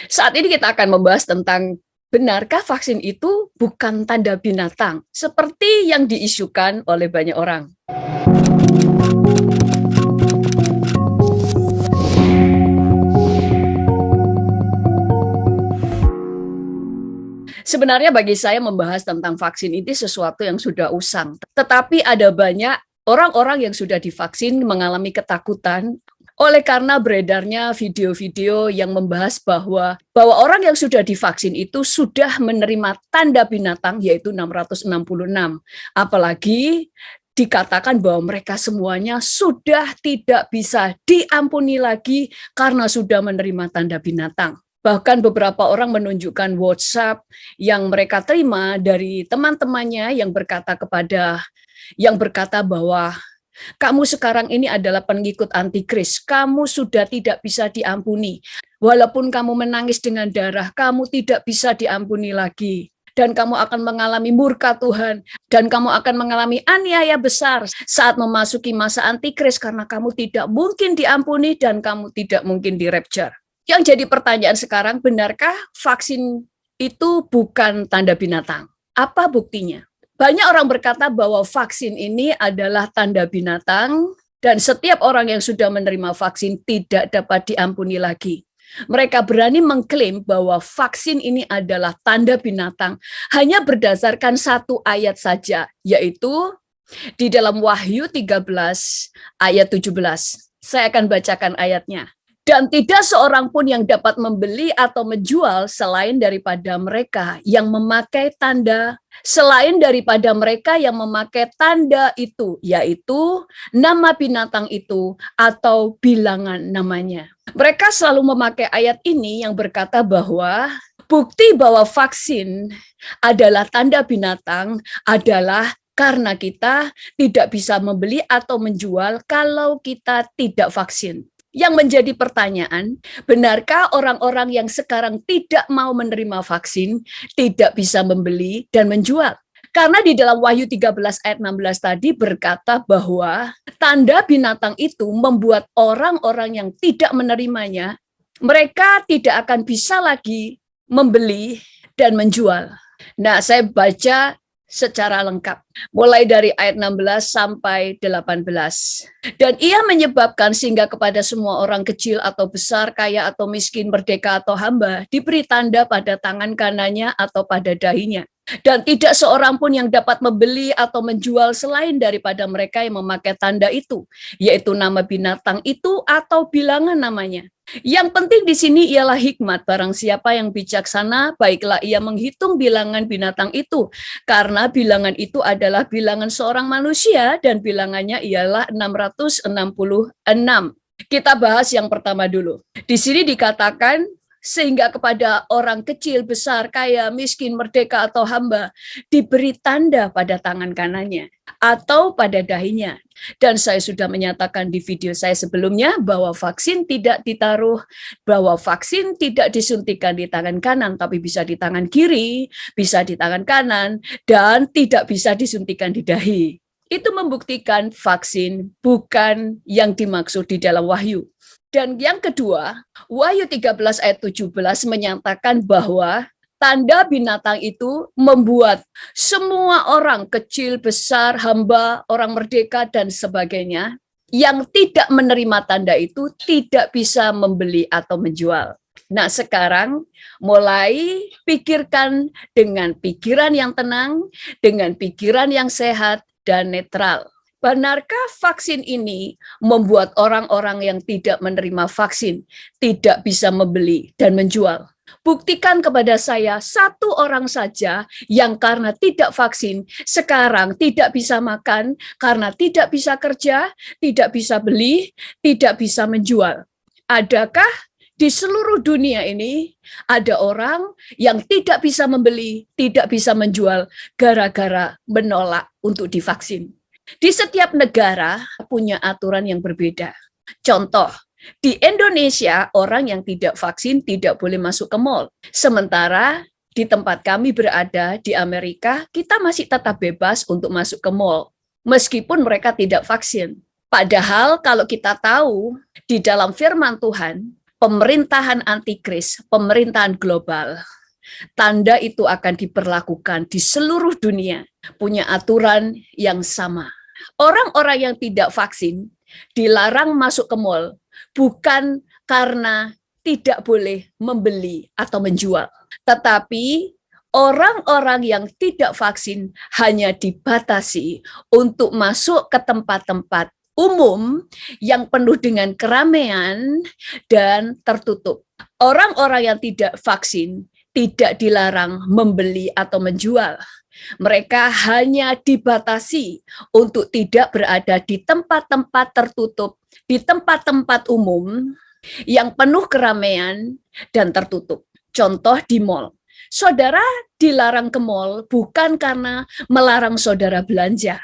Saat ini kita akan membahas tentang benarkah vaksin itu bukan tanda binatang, seperti yang diisukan oleh banyak orang. Sebenarnya bagi saya membahas tentang vaksin ini sesuatu yang sudah usang. Tetapi ada banyak orang-orang yang sudah divaksin mengalami ketakutan oleh karena beredarnya video-video yang membahas bahwa orang yang sudah divaksin itu sudah menerima tanda binatang, yaitu 666. Apalagi dikatakan bahwa mereka semuanya sudah tidak bisa diampuni lagi karena sudah menerima tanda binatang. Bahkan beberapa orang menunjukkan WhatsApp yang mereka terima dari teman-temannya yang berkata bahwa kamu sekarang ini adalah pengikut antikris, kamu sudah tidak bisa diampuni. Walaupun kamu menangis dengan darah, kamu tidak bisa diampuni lagi. Dan kamu akan mengalami murka Tuhan, dan kamu akan mengalami aniaya besar saat memasuki masa antikris karena kamu tidak mungkin diampuni dan kamu tidak mungkin di-rapture. Yang jadi pertanyaan sekarang, benarkah vaksin itu bukan tanda binatang? Apa buktinya? Banyak orang berkata bahwa vaksin ini adalah tanda binatang dan setiap orang yang sudah menerima vaksin tidak dapat diampuni lagi. Mereka berani mengklaim bahwa vaksin ini adalah tanda binatang hanya berdasarkan satu ayat saja, yaitu di dalam Wahyu 13 ayat 17. Saya akan bacakan ayatnya. Dan tidak seorang pun yang dapat membeli atau menjual selain daripada mereka yang memakai tanda itu, yaitu nama binatang itu atau bilangan namanya. Mereka selalu memakai ayat ini yang berkata bahwa bukti bahwa vaksin adalah tanda binatang adalah karena kita tidak bisa membeli atau menjual kalau kita tidak vaksin. Yang menjadi pertanyaan, benarkah orang-orang yang sekarang tidak mau menerima vaksin tidak bisa membeli dan menjual? Karena di dalam Wahyu 13 ayat 16 tadi berkata bahwa tanda binatang itu membuat orang-orang yang tidak menerimanya, mereka tidak akan bisa lagi membeli dan menjual. Nah, saya baca secara lengkap, mulai dari ayat 16 sampai 18. Dan ia menyebabkan sehingga kepada semua orang kecil atau besar, kaya atau miskin, merdeka atau hamba, diberi tanda pada tangan kanannya atau pada dahinya. Dan tidak seorang pun yang dapat membeli atau menjual selain daripada mereka yang memakai tanda itu, yaitu nama binatang itu atau bilangan namanya. Yang penting di sini ialah hikmat. Barang siapa yang bijaksana, baiklah ia menghitung bilangan binatang itu, karena bilangan itu adalah bilangan seorang manusia dan bilangannya ialah 666. Kita bahas yang pertama dulu. Di sini dikatakan sehingga kepada orang kecil, besar, kaya, miskin, merdeka atau hamba diberi tanda pada tangan kanannya atau pada dahinya. Dan saya sudah menyatakan di video saya sebelumnya bahwa vaksin tidak disuntikan di tangan kanan, tapi bisa di tangan kiri, bisa di tangan kanan, dan tidak bisa disuntikan di dahi. Itu membuktikan vaksin bukan yang dimaksud di dalam Wahyu. Dan yang kedua, Wahyu 13 ayat 17 menyatakan bahwa tanda binatang itu membuat semua orang kecil, besar, hamba, orang merdeka, dan sebagainya yang tidak menerima tanda itu tidak bisa membeli atau menjual. Nah, sekarang mulai pikirkan dengan pikiran yang tenang, dengan pikiran yang sehat dan netral. Benarkah vaksin ini membuat orang-orang yang tidak menerima vaksin tidak bisa membeli dan menjual? Buktikan kepada saya satu orang saja yang karena tidak vaksin sekarang tidak bisa makan, karena tidak bisa kerja, tidak bisa beli, tidak bisa menjual. Adakah di seluruh dunia ini ada orang yang tidak bisa membeli, tidak bisa menjual gara-gara menolak untuk divaksin? Di setiap negara punya aturan yang berbeda. Contoh, di Indonesia orang yang tidak vaksin tidak boleh masuk ke mal. Sementara di tempat kami berada di Amerika, kita masih tetap bebas untuk masuk ke mal, meskipun mereka tidak vaksin. Padahal kalau kita tahu di dalam firman Tuhan, pemerintahan antikris, pemerintahan global. Tanda itu akan diberlakukan di seluruh dunia, punya aturan yang sama. Orang-orang yang tidak vaksin dilarang masuk ke mal, bukan karena tidak boleh membeli atau menjual, tetapi orang-orang yang tidak vaksin hanya dibatasi untuk masuk ke tempat-tempat umum yang penuh dengan keramaian dan tertutup. Orang-orang yang tidak vaksin tidak dilarang membeli atau menjual. Mereka hanya dibatasi untuk tidak berada di tempat-tempat tertutup, di tempat-tempat umum yang penuh keramaian dan tertutup. Contoh di mal. Saudara dilarang ke mal bukan karena melarang saudara belanja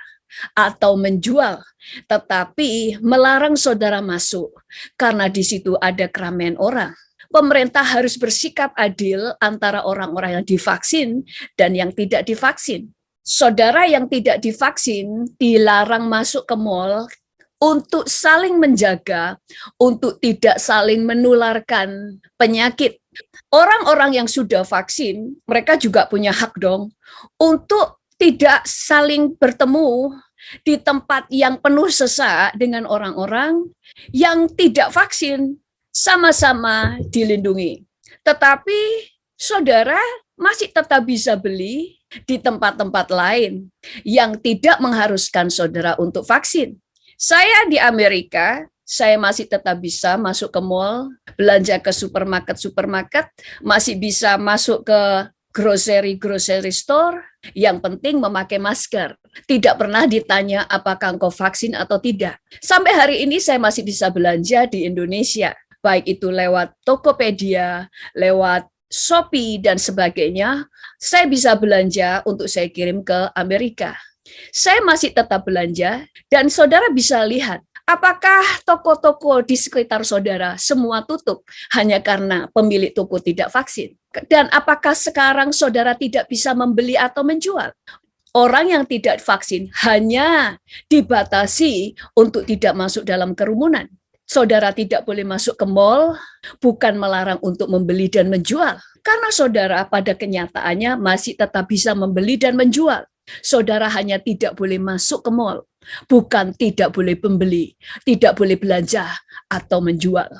atau menjual, tetapi melarang saudara masuk karena di situ ada keramaian orang. Pemerintah harus bersikap adil antara orang-orang yang divaksin dan yang tidak divaksin. Saudara yang tidak divaksin dilarang masuk ke mal untuk saling menjaga, untuk tidak saling menularkan penyakit. Orang-orang yang sudah vaksin, mereka juga punya hak dong untuk tidak saling bertemu di tempat yang penuh sesak dengan orang-orang yang tidak vaksin. Sama-sama dilindungi. Tetapi saudara masih tetap bisa beli di tempat-tempat lain yang tidak mengharuskan saudara untuk vaksin. Saya di Amerika, saya masih tetap bisa masuk ke mall, belanja ke supermarket, masih bisa masuk ke grocery store, yang penting memakai masker. Tidak pernah ditanya apakah engkau vaksin atau tidak. Sampai hari ini saya masih bisa belanja di Indonesia, baik itu lewat Tokopedia, lewat Shopee, dan sebagainya. Saya bisa belanja untuk saya kirim ke Amerika. Saya masih tetap belanja, dan saudara bisa lihat apakah toko-toko di sekitar saudara semua tutup hanya karena pemilik toko tidak vaksin. Dan apakah sekarang saudara tidak bisa membeli atau menjual? Orang yang tidak vaksin hanya dibatasi untuk tidak masuk dalam kerumunan. Saudara tidak boleh masuk ke mal, bukan melarang untuk membeli dan menjual. Karena saudara pada kenyataannya masih tetap bisa membeli dan menjual. Saudara hanya tidak boleh masuk ke mal, bukan tidak boleh membeli, tidak boleh belanja atau menjual.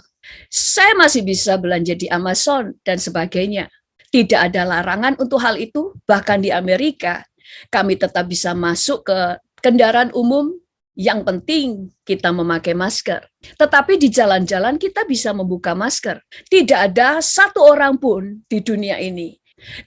Saya masih bisa belanja di Amazon dan sebagainya. Tidak ada larangan untuk hal itu, bahkan di Amerika kami tetap bisa masuk ke kendaraan umum. Yang penting kita memakai masker. Tetapi di jalan-jalan kita bisa membuka masker. Tidak ada satu orang pun di dunia ini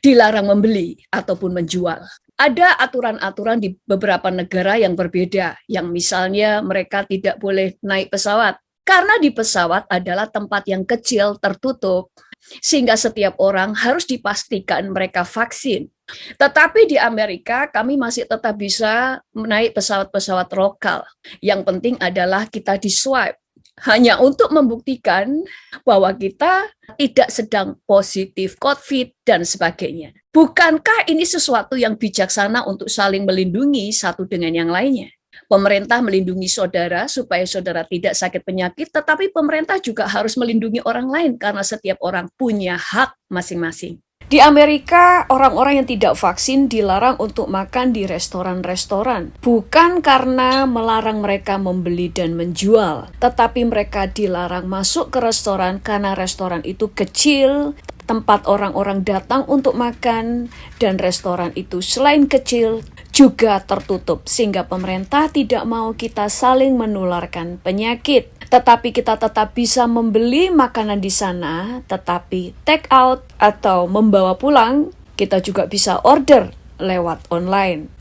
dilarang membeli ataupun menjual. Ada aturan-aturan di beberapa negara yang berbeda, yang misalnya mereka tidak boleh naik pesawat. Karena di pesawat adalah tempat yang kecil, tertutup, sehingga setiap orang harus dipastikan mereka vaksin. Tetapi di Amerika kami masih tetap bisa naik pesawat-pesawat lokal. Yang penting adalah kita di-swipe, hanya untuk membuktikan bahwa kita tidak sedang positif COVID dan sebagainya. Bukankah ini sesuatu yang bijaksana untuk saling melindungi satu dengan yang lainnya? Pemerintah melindungi saudara supaya saudara tidak sakit penyakit, tetapi pemerintah juga harus melindungi orang lain karena setiap orang punya hak masing-masing. Di Amerika, orang-orang yang tidak vaksin dilarang untuk makan di restoran-restoran. Bukan karena melarang mereka membeli dan menjual, tetapi mereka dilarang masuk ke restoran karena restoran itu kecil, tempat orang-orang datang untuk makan, dan restoran itu selain kecil, juga tertutup, sehingga pemerintah tidak mau kita saling menularkan penyakit. Tetapi kita tetap bisa membeli makanan di sana, tetapi take out atau membawa pulang, kita juga bisa order lewat online.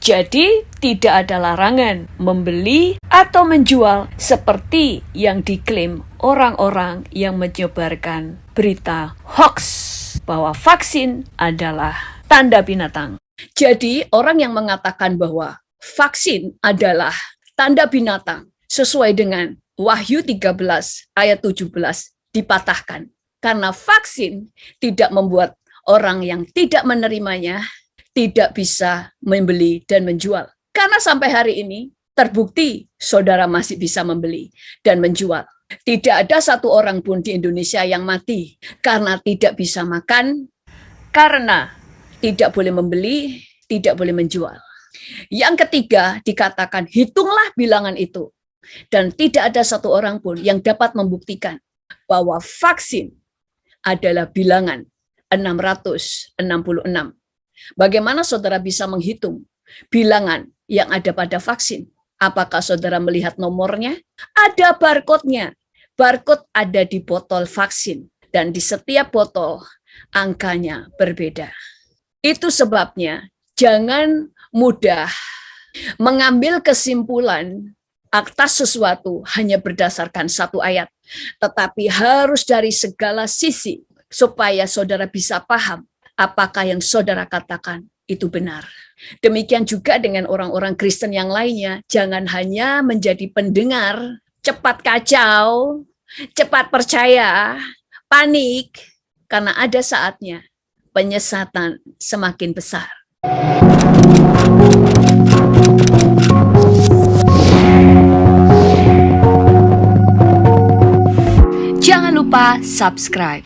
Jadi tidak ada larangan membeli atau menjual seperti yang diklaim orang-orang yang menyebarkan berita hoax bahwa vaksin adalah tanda binatang. Jadi orang yang mengatakan bahwa vaksin adalah tanda binatang sesuai dengan Wahyu 13 ayat 17 dipatahkan. Karena vaksin tidak membuat orang yang tidak menerimanya tidak bisa membeli dan menjual. Karena sampai hari ini terbukti saudara masih bisa membeli dan menjual. Tidak ada satu orang pun di Indonesia yang mati karena tidak bisa makan, karena tidak boleh membeli, tidak boleh menjual. Yang ketiga, dikatakan hitunglah bilangan itu. Dan tidak ada satu orang pun yang dapat membuktikan bahwa vaksin adalah bilangan 666. Bagaimana saudara bisa menghitung bilangan yang ada pada vaksin? Apakah saudara melihat nomornya? Ada barcode-nya. Barcode ada di botol vaksin. Dan di setiap botol angkanya berbeda. Itu sebabnya jangan mudah mengambil kesimpulan atas sesuatu hanya berdasarkan satu ayat. Tetapi harus dari segala sisi supaya saudara bisa paham apakah yang saudara katakan itu benar. Demikian juga dengan orang-orang Kristen yang lainnya. Jangan hanya menjadi pendengar, cepat kacau, cepat percaya, panik, karena ada saatnya penyesatan semakin besar. Jangan lupa subscribe.